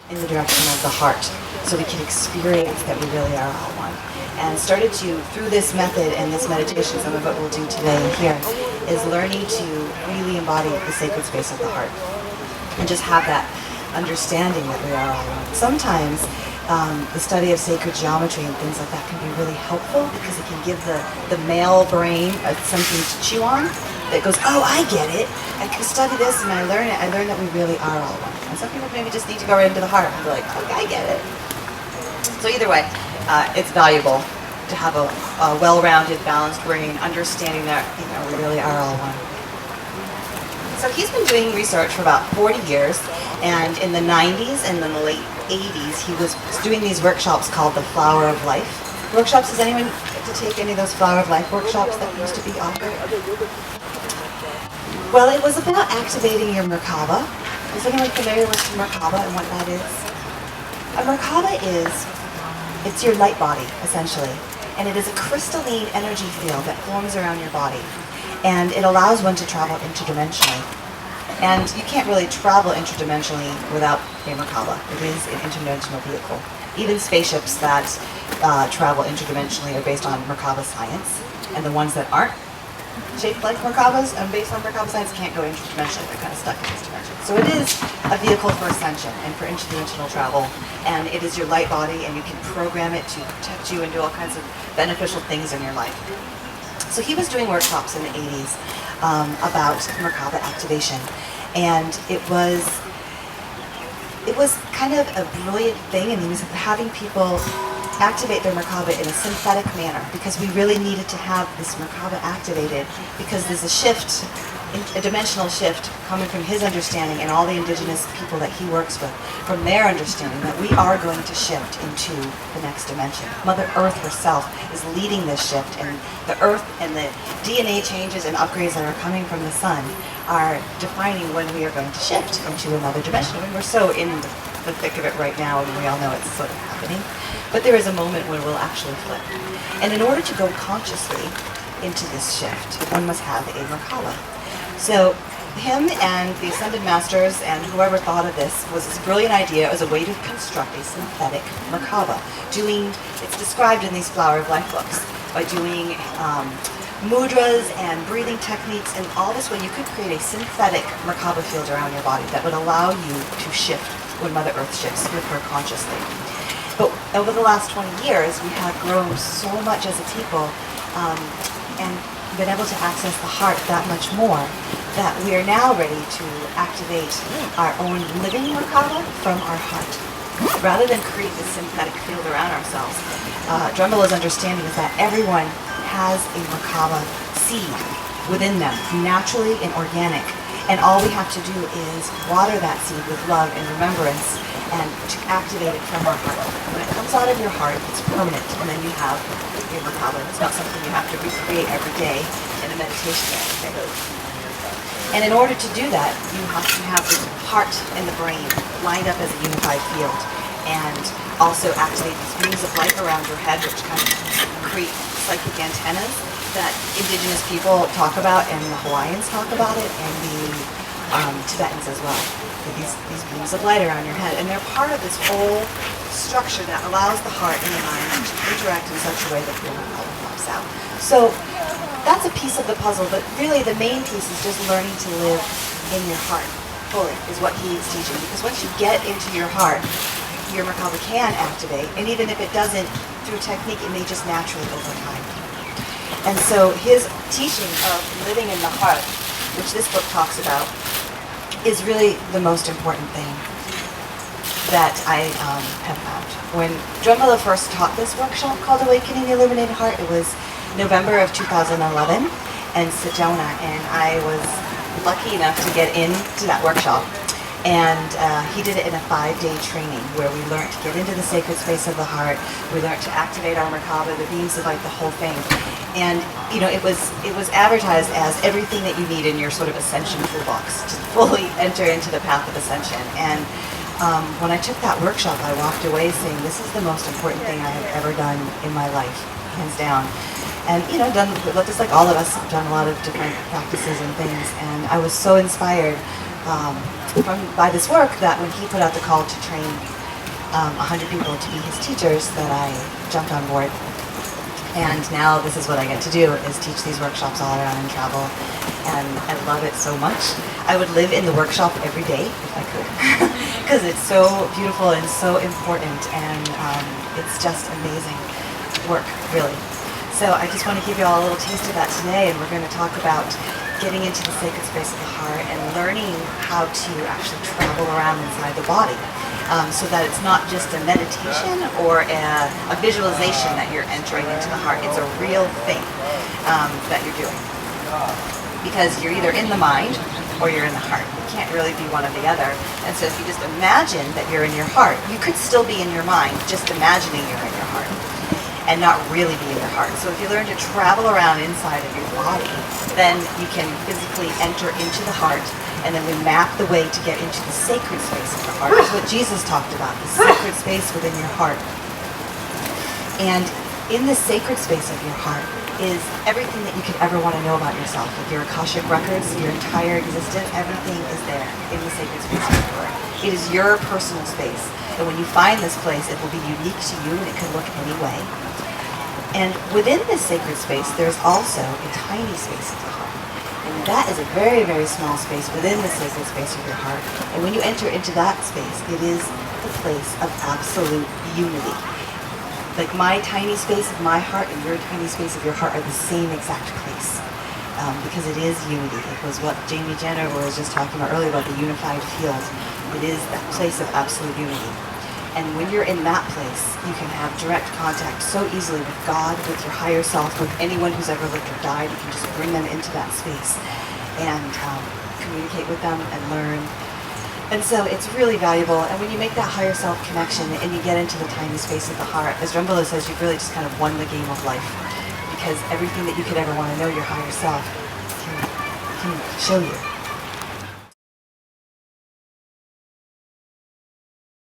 in the direction of the heart, so we can experience that we really are all one. And started to, through this method and this meditation, some of what we'll do today and here, is learning to really embody the sacred space of the heart. And just have that understanding that we are all one. Sometimes the study of sacred geometry and things like that can be really helpful because it can give the male brain something to chew on that goes, oh, I get it. I can study this and I learn it. I learn that we really are all one. And some people maybe just need to go right into the heart and be like, okay, I get it. So either way, it's valuable to have a well-rounded, balanced brain, understanding that we really are all one. So he's been doing research for about 40 years, and in the 90s and then the late 80s, he was doing these workshops called the Flower of Life workshops. Does anyone get to take any of those Flower of Life workshops that used to be offered? Well, it was about activating your merkaba. Is anyone familiar with merkaba and what that is? A merkaba it's your light body, essentially. And it is a crystalline energy field that forms around your body. And it allows one to travel interdimensionally. And you can't really travel interdimensionally without a merkaba. It is an interdimensional vehicle. Even spaceships that travel interdimensionally are based on merkaba science. And the ones that aren't shaped like merkabas and based on merkaba science can't go interdimensionally. They're kind of stuck in this dimension. So it is a vehicle for ascension and for interdimensional travel. And it is your light body, and you can program it to protect you and do all kinds of beneficial things in your life. So he was doing workshops in the 80s about merkaba activation, and it was kind of a brilliant thing, and he was having people activate their merkaba in a synthetic manner because we really needed to have this merkaba activated because there's a shift, a dimensional shift coming from his understanding and all the indigenous people that he works with, from their understanding that we are going to shift into the next dimension. Mother Earth herself is leading this shift, and the Earth and the DNA changes and upgrades that are coming from the sun are defining when we are going to shift into another dimension. I mean, we're so in the thick of it right now, and we all know it's sort of happening. But there is a moment when we'll actually flip. And in order to go consciously into this shift, one must have a merkaba. So him and the Ascended Masters and whoever thought of this was this brilliant idea as a way to construct a synthetic merkaba. It's described in these Flower of Life books, by doing mudras and breathing techniques, and all this way you could create a synthetic merkaba field around your body that would allow you to shift when Mother Earth shifts with her consciously. But over the last 20 years, we have grown so much as a people and been able to access the heart that much more that we are now ready to activate our own living merkaba from our heart. Rather than create this synthetic field around ourselves, Drunvalo's understanding is that everyone has a merkaba seed within them, naturally and organic. And all we have to do is water that seed with love and remembrance and to activate it from our heart. When it comes out of your heart, it's permanent, and then you have your merkaba. It's not something you have to recreate every day in a meditation day. And in order to do that, you have to have the heart and the brain lined up as a unified field, and also activate these beams of light around your head, which kind of create psychic antennas that indigenous people talk about, and the Hawaiians talk about it, and the Tibetans as well. These beams of light around your head, and they're part of this whole structure that allows the heart and the mind to interact in such a way that the merkaba pops out. So that's a piece of the puzzle, but really the main piece is just learning to live in your heart fully, is what he's teaching. Because once you get into your heart, your merkaba can activate, and even if it doesn't through technique, it may just naturally over time. And so his teaching of living in the heart, which this book talks about, is really the most important thing that I have found. When Drunvalo first taught this workshop called Awakening the Illuminated Heart, it was November of 2011 in Sedona, and I was lucky enough to get into that workshop. And he did it in a 5-day training where we learned to get into the sacred space of the heart. We learned to activate our merkaba, the beams of light, the whole thing. And it was advertised as everything that you need in your sort of ascension toolbox to fully enter into the path of ascension. And when I took that workshop, I walked away saying, this is the most important thing I have ever done in my life, hands down. And just like all of us, have done a lot of different practices and things. And I was so inspired by this work that when he put out the call to train 100 people to be his teachers, that I jumped on board. And now this is what I get to do, is teach these workshops all around and travel. And I love it so much. I would live in the workshop every day if I could, because it's so beautiful and so important, and it's just amazing work, really. So I just want to give you all a little taste of that today, and we're going to talk about getting into the sacred space of the heart and learning how to actually travel around inside the body. So that it's not just a meditation or a visualization that you're entering into the heart. It's a real thing that you're doing. Because you're either in the mind or you're in the heart. You can't really be one or the other. And so if you just imagine that you're in your heart, you could still be in your mind, just imagining you're in your heart, and not really be in your heart. So if you learn to travel around inside of your body, then you can physically enter into the heart, and then we map the way to get into the sacred space of the heart. That's what Jesus talked about, the sacred space within your heart. And in the sacred space of your heart is everything that you could ever want to know about yourself. Like your Akashic records, your entire existence, everything is there in the sacred space of your heart. It is your personal space. And when you find this place, it will be unique to you, and it can look any way. And within this sacred space, there's also a tiny space of the heart. And that is a very, very small space within the sacred space of your heart. And when you enter into that space, it is the place of absolute unity. Like my tiny space of my heart and your tiny space of your heart are the same exact place. Because it is unity. It was what Jamie Jenner was just talking about earlier about the unified field. It is that place of absolute unity. And when you're in that place, you can have direct contact so easily with God, with your higher self, with anyone who's ever lived or died. You can just bring them into that space and communicate with them and learn. And so it's really valuable. And when you make that higher self connection and you get into the tiny space of the heart, as Drunvalo says, you've really just kind of won the game of life. Because everything that you could ever want to know, your higher self can show you.